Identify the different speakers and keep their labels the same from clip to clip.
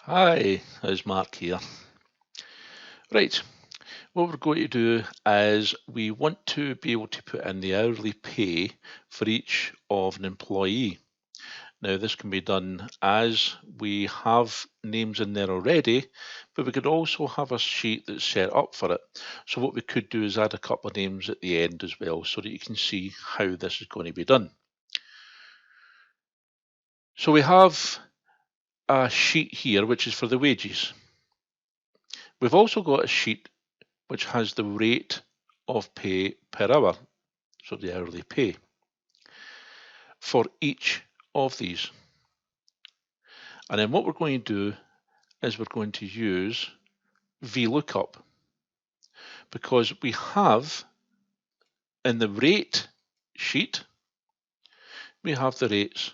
Speaker 1: Hi, it's Mark here. Right, what we're going to do is we want to be able to put in the hourly pay for each of an employee. Now, this can be done as we have names in there already, but we could also have a sheet that's set up for it. So what we could do is add a couple of names at the end as well so that you can see how this is going to be done. So we have a sheet here which is for the wages. We've also got a sheet which has the rate of pay per hour, so the hourly pay, for each of these. And then what we're going to do is we're going to use VLookup, because we have in the rate sheet, we have the rates.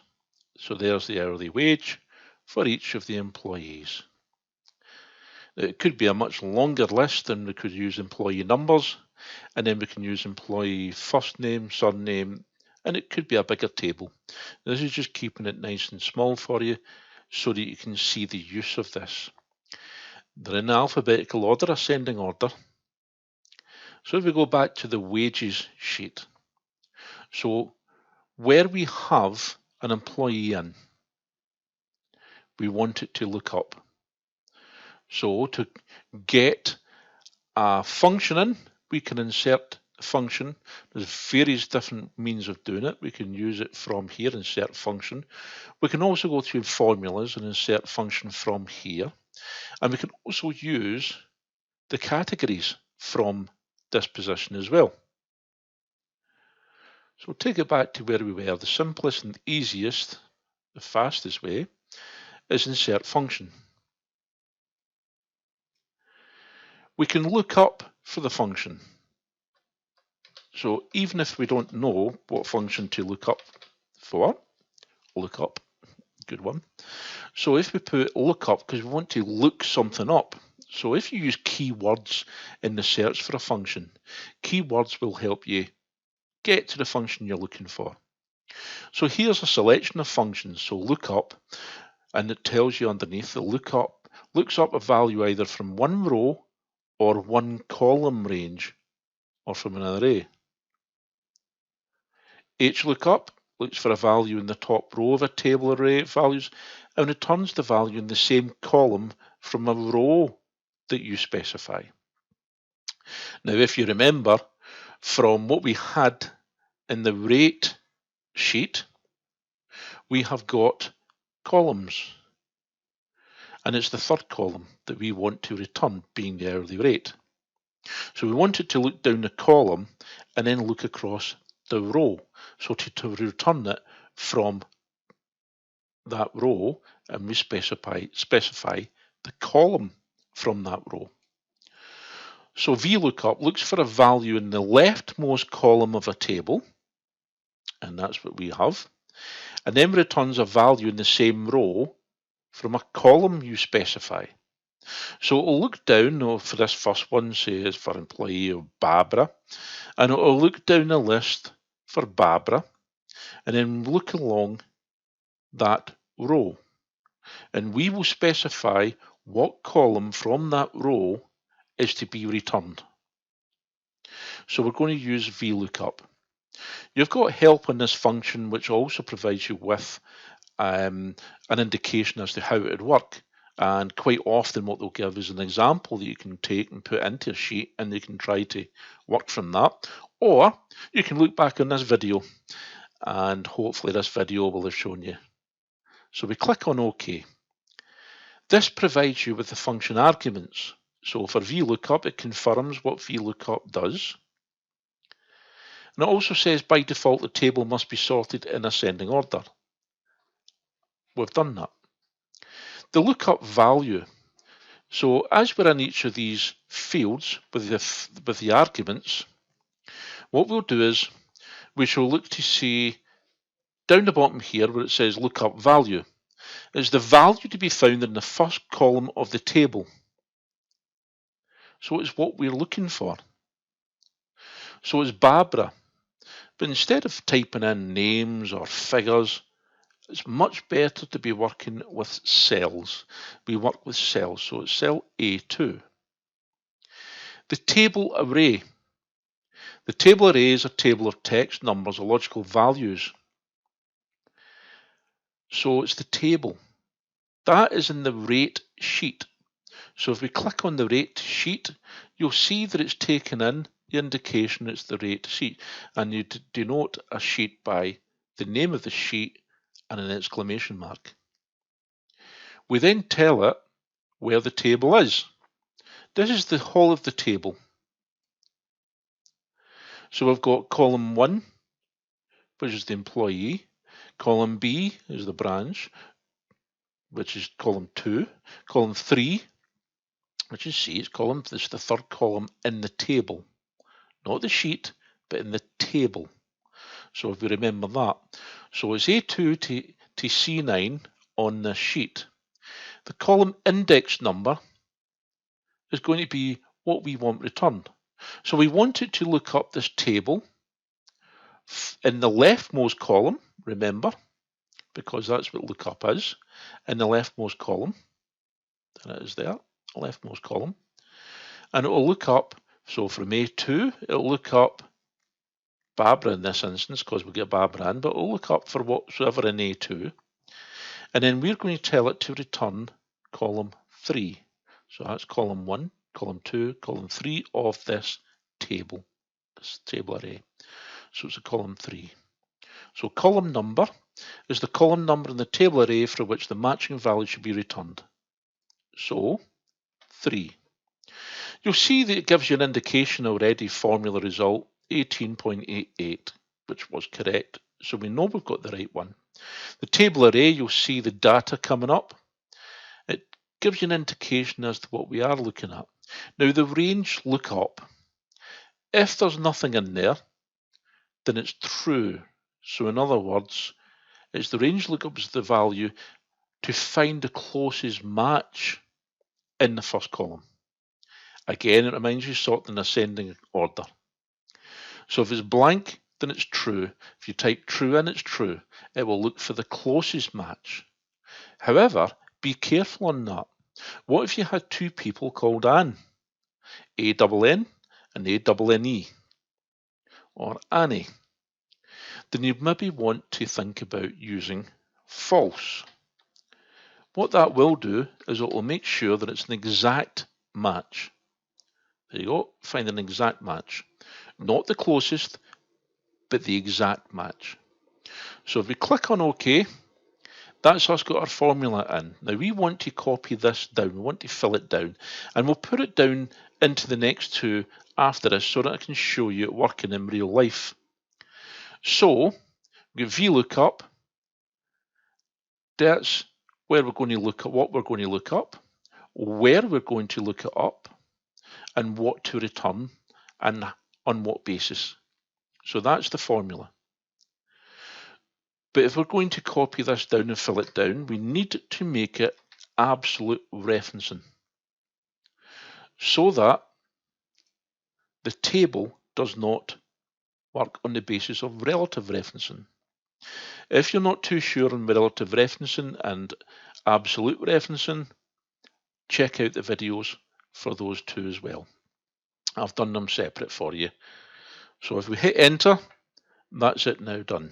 Speaker 1: So there's the hourly wage for each of the employees. It could be a much longer list, and we could use employee numbers, and then we can use employee first name, surname, and it could be a bigger table. This is just keeping it nice and small for you so that you can see the use of this. They're in alphabetical order, ascending order. So if we go back to the wages sheet, so where we have an employee in, we want it to look up. So to get a function in, we can insert a function. There's various different means of doing it. We can use it from here, insert function. We can also go through formulas and insert function from here. And we can also use the categories from this position as well. So we'll take it back to where we were. The simplest and easiest, the fastest way, is insert function. We can look up for the function. So even if we don't know what function to look up for, look up, good one. So if we put lookup, because we want to look something up, so if you use keywords in the search for a function, keywords will help you get to the function you're looking for. So here's a selection of functions. So lookup, and it tells you underneath the lookup looks up a value either from one row or one column range or from an array. HLOOKUP looks for a value in the top row of a table array of values and returns the value in the same column from a row that you specify. Now, if you remember from what we had in the rate sheet, we have got columns, and it's the third column that we want to return, being the hourly rate. So we want it to look down the column and then look across the row. So to return it from that row, and we specify the column from that row. So VLookup looks for a value in the leftmost column of a table, and that's what we have, and then returns a value in the same row from a column you specify. So it'll look down, for this first one, say is for employee of Barbara, and it'll look down the list for Barbara, and then look along that row, and we will specify what column from that row is to be returned. So we're going to use VLookup. You've got help on this function which also provides you with an indication as to how it would work, and quite often what they'll give is an example that you can take and put into a sheet, and you can try to work from that, or you can look back on this video and hopefully this video will have shown you. So we click on OK. This provides you with the function arguments. So for VLookup, it confirms what VLookup does. And it also says by default the table must be sorted in ascending order. We've done that. The lookup value. So as we're in each of these fields with the arguments, what we'll do is we shall look to see down the bottom here where it says lookup value. It's the value to be found in the first column of the table. So it's what we're looking for. So it's Barbara. But instead of typing in names or figures, It's much better to be working with cells. We work with cells, so it's cell A2. The table array. The table array is a table of text, numbers, or logical values. So it's the table. That is in the rate sheet. So if we click on the rate sheet, you'll see that it's taken in the indication it's the rate sheet. And you denote a sheet by the name of the sheet and an exclamation mark. We then tell it where the table is. This is the whole of the table. So we've got column 1, which is the employee, column B is the branch, which is column 2, column 3, which is C, this is the third column in the table, not the sheet, but in the table. So if we remember that, so it's A2 to C9 on the sheet. The column index number is going to be what we want returned. So we want it to look up this table in the leftmost column, remember, because that's what lookup is, in the leftmost column, and it is there, leftmost column, and it will look up, so from A2, it'll look up Barbara in this instance, because we get Barbara in, but it'll look up for whatsoever in A2, and then we're going to tell it to return column 3. So that's column 1, column 2, column 3 of this table array. So it's a column 3. So column number is the column number in the table array for which the matching value should be returned. So 3. You'll see that it gives you an indication already, formula result 18.88, which was correct. So we know we've got the right one. The table array, you'll see the data coming up. It gives you an indication as to what we are looking at. Now the range lookup, if there's nothing in there, then it's true. So in other words, it's the range lookup is the value to find the closest match in the first column. Again, it reminds you sort in ascending order. So if it's blank, then it's true. If you type true in, it's true. It will look for the closest match. However, be careful on that. What if you had two people called Anne? A-double-N and A-double-N-E, or Annie. Then you maybe want to think about using false. What that will do is it will make sure that it's an exact match. There you go, find an exact match. Not the closest, but the exact match. So if we click on OK, that's us got our formula in. Now we want to copy this down, we want to fill it down, and we'll put it down into the next two after this so that I can show you it working in real life. So we've got VLookup, that's where we're going to look at what we're going to look up, where we're going to look it up, and what to return, and on what basis. So that's the formula. But if we're going to copy this down and fill it down, we need to make it absolute referencing so that the table does not work on the basis of relative referencing. If you're not too sure on relative referencing and absolute referencing, check out the videos for those two as well. I've done them separate for you. So if we hit enter, that's it now done.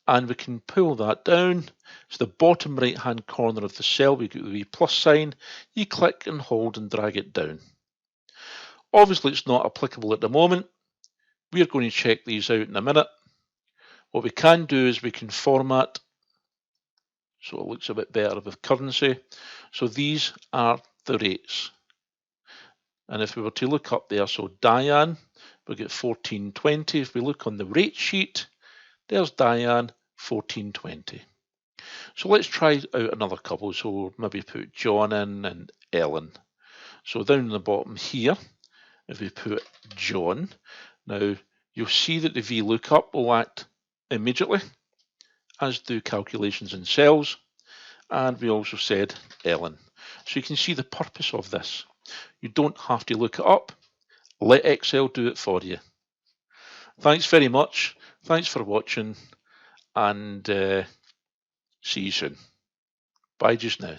Speaker 1: And we can pull that down. It's the bottom right hand corner of the cell. We get the wee plus sign. You click and hold and drag it down. Obviously it's not applicable at the moment. We're going to check these out in a minute. What we can do is we can format so it looks a bit better with currency. So these are the rates. And if we were to look up there, so Diane, we get 1420. If we look on the rate sheet, there's Diane, 1420. So let's try out another couple. So we'll maybe put John in and Ellen. So down in the bottom here, if we put John, now you'll see that the VLookup will act immediately, as do calculations in cells. And we also said Ellen. So you can see the purpose of this. You don't have to look it up. Let Excel do it for you. Thanks very much. Thanks for watching, and See you soon. Bye just now.